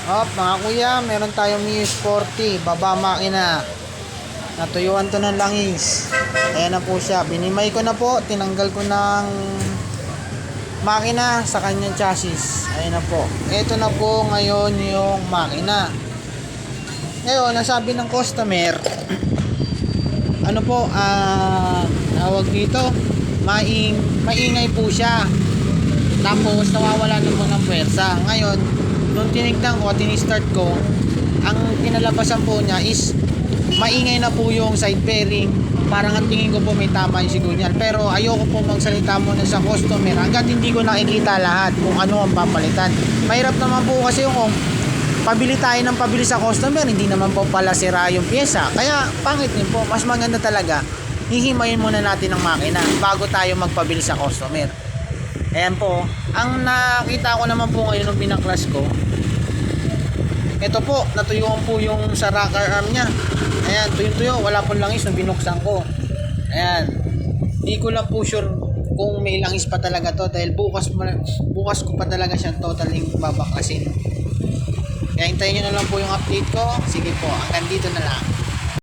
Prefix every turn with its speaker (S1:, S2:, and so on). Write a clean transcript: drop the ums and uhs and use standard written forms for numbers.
S1: Mga kuya, meron tayong Mio Sporty, baba makina. Natuyuan to ng langis. Ayan na po siya. Binimay ko na po, tinanggal ko ng makina sa kanyang chassis. Ayan na po. Ito na po ngayon yung makina. Ngayon, nasabi ng customer, ano po, tawag dito, maingay po siya. Tapos nawawala na po ng pwersa. Ngayon, nung tinignan ko at tinistart ko, ang pinalabasan po niya is maingay na po yung side bearing. Parang ang tingin ko po may tama yung signal. Pero ayoko po magsalita muna sa customer hanggat hindi ko nakikita lahat kung ano ang papalitan. Mahirap naman po kasi yung pabili tayo ng pabili sa customer, hindi naman po pala sira yung pyesa. Kaya pangit din po. Mas maganda talaga hihimayin muna natin ang makina bago tayo magpabili sa customer. Ayan po. Ang nakita ko naman po ngayon nung binaklas ko, ito po, natuyuan po yung sa rocker arm niya. Ayan, tuyo-tuyo, wala pong langis nung binuksan ko. Ayan. Hindi ko lang po sure kung may langis pa talaga to dahil bukas ko pa talaga siya totally babaklasin. Kaya hintayin nyo na lang po yung update ko. Sige po, hanggang dito na lang.